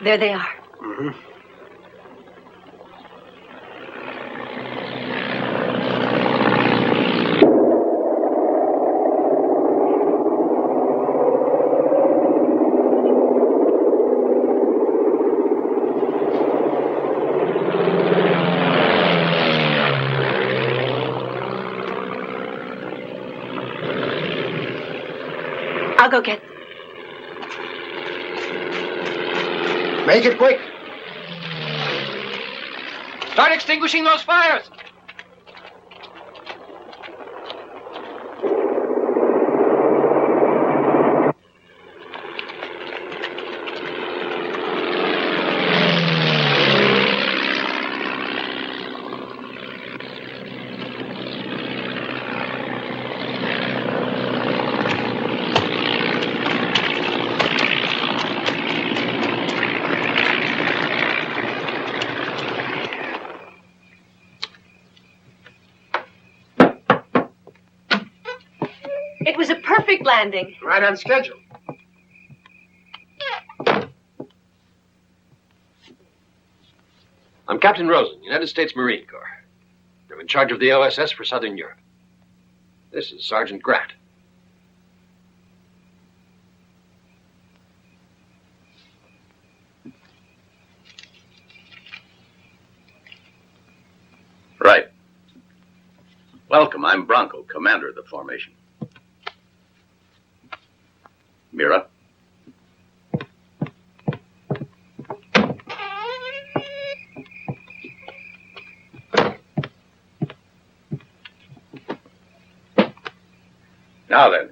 There they are. Mm-hmm. I'll go get them. Make it quick. Start extinguishing those fires. It was a perfect landing. Right on schedule. I'm Captain Rosen, United States Marine Corps. I'm in charge of the OSS for Southern Europe. This is Sergeant Grant. Right. Welcome. I'm Bronco, commander of the formation. Mira. Now then,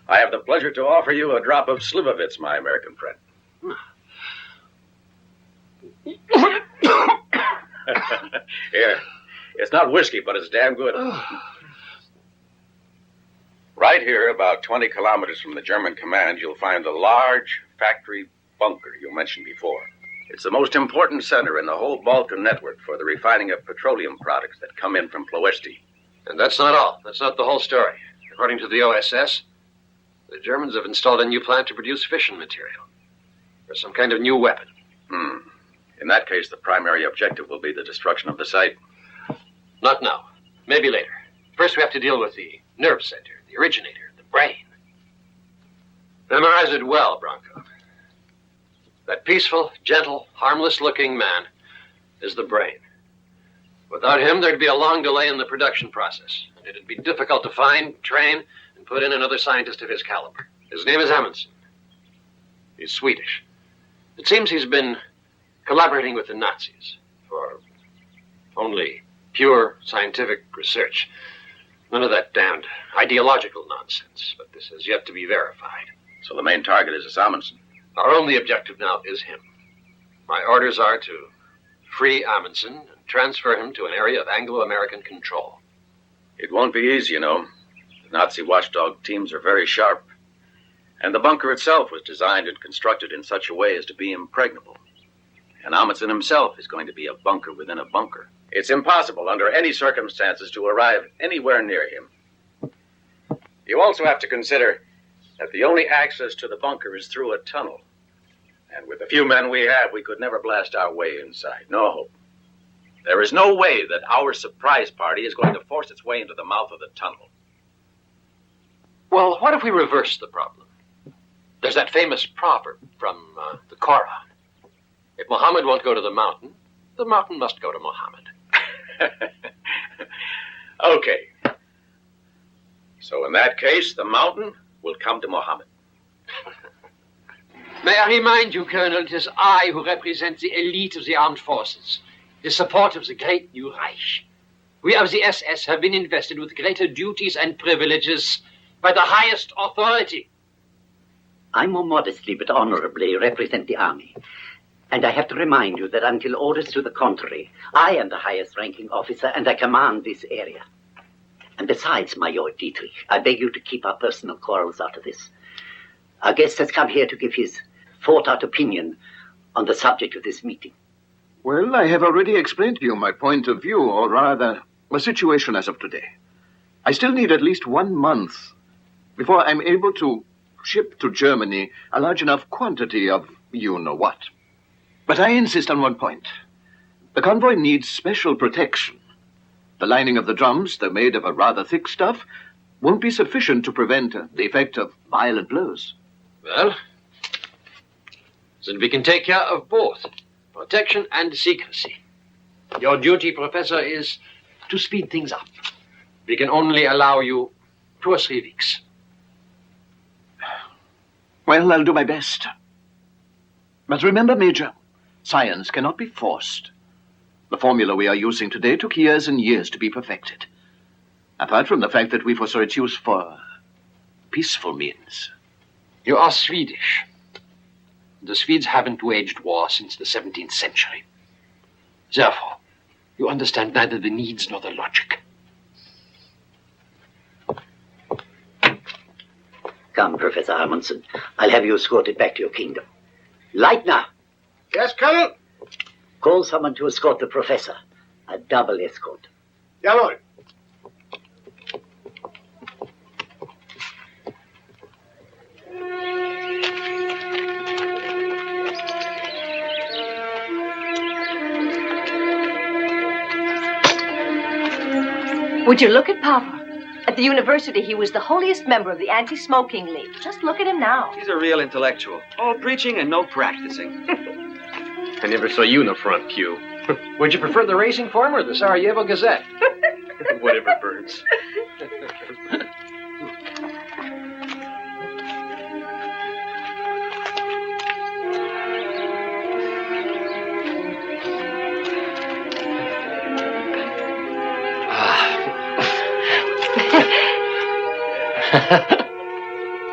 I have the pleasure to offer you a drop of Slivovitz, my American friend. Here. It's not whiskey, but it's damn good. Right here, about 20 kilometers from the German command, you'll find the large factory bunker you mentioned before. It's the most important center in the whole Balkan network for the refining of petroleum products that come in from Ploesti. And that's not all. That's not the whole story. According to the OSS, the Germans have installed a new plant to produce fission material for some kind of new weapon. In that case, the primary objective will be the destruction of the site. Not now. Maybe later. First, we have to deal with the nerve center, the originator, the brain. Memorize it well, Bronco. That peaceful, gentle, harmless-looking man is the brain. Without him, there'd be a long delay in the production process. And it'd be difficult to find, train, and put in another scientist of his caliber. His name is Amundsen. He's Swedish. It seems he's been collaborating with the Nazis for only pure scientific research. None of that damned ideological nonsense, but this has yet to be verified. So the main target is Amundsen. Our only objective now is him. My orders are to free Amundsen and transfer him to an area of Anglo-American control. It won't be easy, you know. The Nazi watchdog teams are very sharp. And the bunker itself was designed and constructed in such a way as to be impregnable. And Amundsen himself is going to be a bunker within a bunker. It's impossible under any circumstances to arrive anywhere near him. You also have to consider that the only access to the bunker is through a tunnel. And with the few men we have, we could never blast our way inside. No hope. There is no way that our surprise party is going to force its way into the mouth of the tunnel. Well, what if we reverse the problem? There's that famous proverb from the Quran. If Muhammad won't go to the mountain must go to Muhammad. Okay. So in that case, the mountain will come to Muhammad. May I remind you, Colonel, it is I who represent the elite of the armed forces, the support of the great new Reich. We of the SS have been invested with greater duties and privileges by the highest authority. I more modestly but honorably represent the army. And I have to remind you that until orders to the contrary, I am the highest ranking officer and I command this area. And besides, Major Dietrich, I beg you to keep our personal quarrels out of this. Our guest has come here to give his thought-out opinion on the subject of this meeting. Well, I have already explained to you my point of view, or rather, my situation as of today. I still need at least 1 month before I'm able to ship to Germany a large enough quantity of you-know-what. But I insist on one point. The convoy needs special protection. The lining of the drums, though made of a rather thick stuff, won't be sufficient to prevent the effect of violent blows. Well, then we can take care of both protection and secrecy. Your duty, Professor, is to speed things up. We can only allow you 2 or 3 weeks. Well, I'll do my best. But remember, Major, science cannot be forced. The formula we are using today took years and years to be perfected. Apart from the fact that we foresaw its use for peaceful means. You are Swedish. The Swedes haven't waged war since the 17th century. Therefore, you understand neither the needs nor the logic. Come, Professor Amundsen. I'll have you escorted back to your kingdom. Leitner! Yes, Colonel? Call someone to escort the professor. A double escort. Jawohl. Would you look at Papa? At the university, he was the holiest member of the Anti-Smoking League. Just look at him now. He's a real intellectual. All preaching and no practicing. I never saw you in the front pew. Would you prefer the Racing Form or the Sarajevo Gazette? Whatever burns.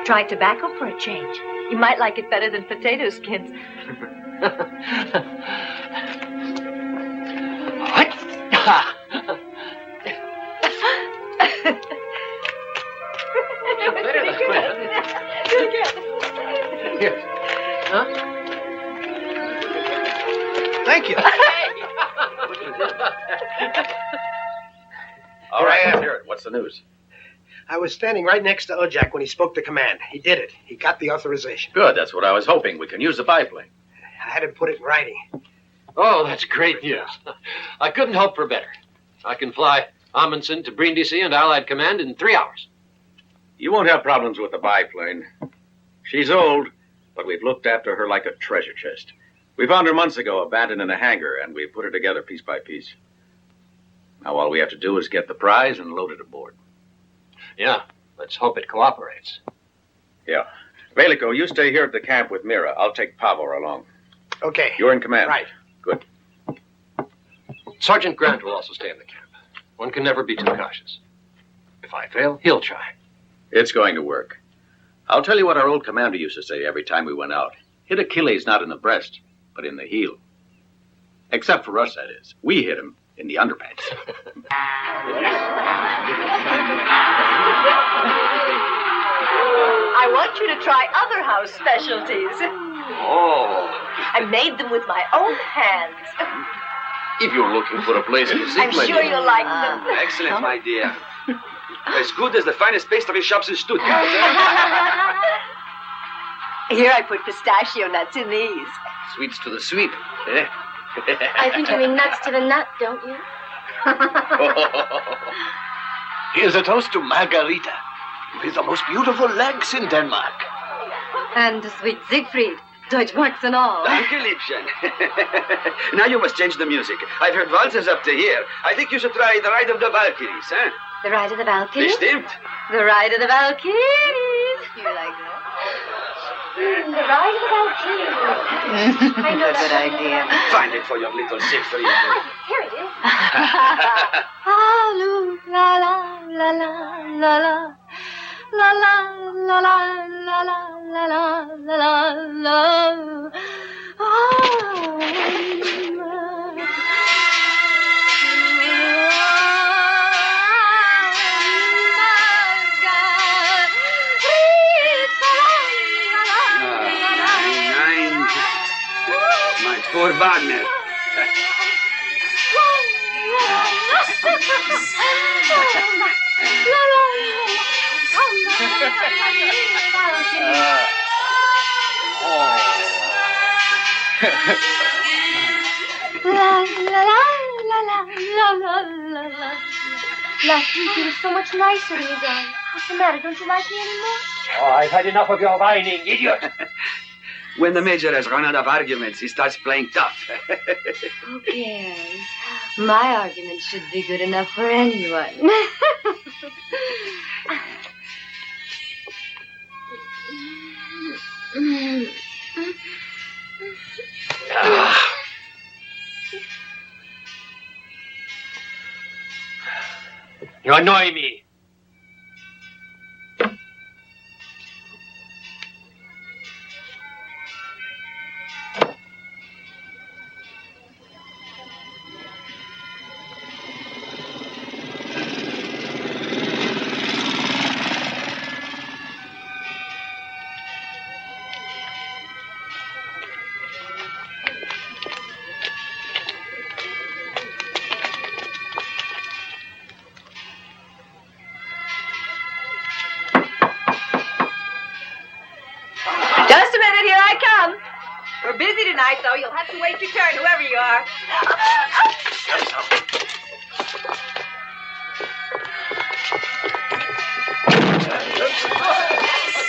Try tobacco for a change. You might like it better than potato skins. Thank you. All right, let's hear it. What's the news? I was standing right next to Ojak when he spoke to command. He did it. He got the authorization. Good, that's what I was hoping. We can use the biplane. I had him put it in writing. Oh, that's great news. I couldn't hope for better. I can fly Amundsen to Brindisi and Allied Command in 3 hours. You won't have problems with the biplane. She's old, but we've looked after her like a treasure chest. We found her months ago, abandoned in a hangar, and we put her together piece by piece. Now all we have to do is get the prize and load it aboard. Yeah, let's hope it cooperates. Yeah. Veliko, you stay here at the camp with Mira. I'll take Pavor along. Okay. You're in command. Right. Good. Sergeant Grant will also stay in the camp. One can never be too cautious. If I fail, he'll try. It's going to work. I'll tell you what our old commander used to say every time we went out. Hit Achilles not in the breast, but in the heel. Except for us, that is. We hit him in the underpants. I want you to try other house specialties. Oh. I made them with my own hands. If you're looking for a place to sit, I'm sure you'll like them. Excellent, my dear. As good as the finest pastry shops in Stuttgart. Here I put pistachio nuts in these. Sweets to the sweet. Eh? I think you mean nuts to the nut, don't you? Here's a toast to Margarita, with the most beautiful legs in Denmark. And sweet Siegfried, Deutschmarks and all. Danke, Liebchen. Now you must change the music. I've heard waltzes up to here. I think you should try the Ride of the Valkyries, huh? The Ride of the Valkyries? Bestimmt. The Ride of the Valkyries. You like that? The Ride of the Valkyries. I know That's a good idea. Find it for your little Siegfried. Here it is. Ah, la la la la la la. La la la la la la la la la la. Nein. My poor Wagner. la, la, la, la. Last week you were so much nicer to me, darling. What's the matter? Don't you like me anymore? Oh, I've had enough of your whining, idiot. When the Major has run out of arguments, he starts playing tough. Who cares? My argument should be good enough for anyone. You annoy me. Just a minute, here I come. We're busy tonight, though. You'll have to wait your turn, whoever you are.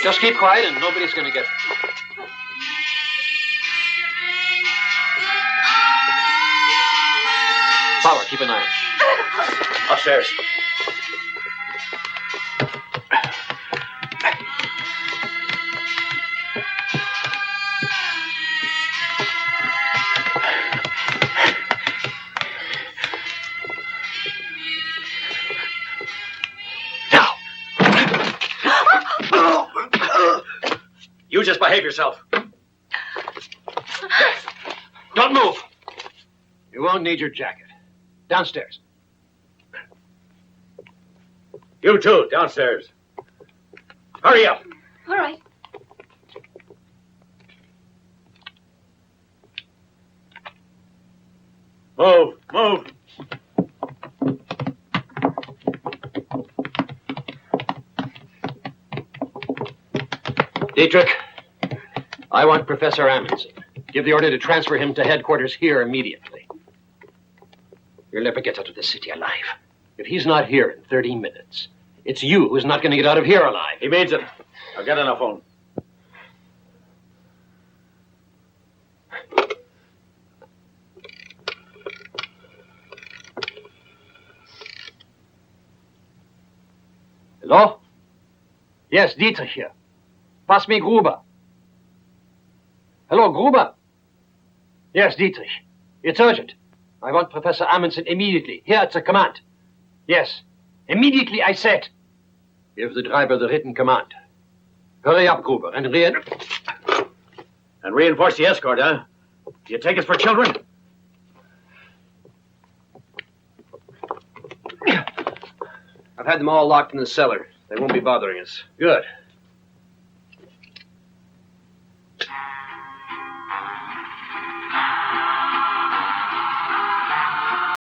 Just keep quiet and nobody's going to get hurt. Power, keep an eye on. Upstairs. You just behave yourself. Don't move. You won't need your jacket. Downstairs. You too, downstairs. Hurry up. All right. Move. Dietrich, I want Professor Amundsen. Give the order to transfer him to headquarters here immediately. You'll never get out of this city alive. If he's not here in 30 minutes, it's you who's not going to get out of here alive. He means it. I'll get on the phone. Hello? Yes, Dietrich here. Pass me Gruber. Hello, Gruber? Yes, Dietrich. It's urgent. I want Professor Amundsen immediately, here at the command. Yes, immediately, I said. Give the driver the written command. Hurry up, Gruber, and reinforce the escort, huh? Do you take us for children? I've had them all locked in the cellar. They won't be bothering us. Good.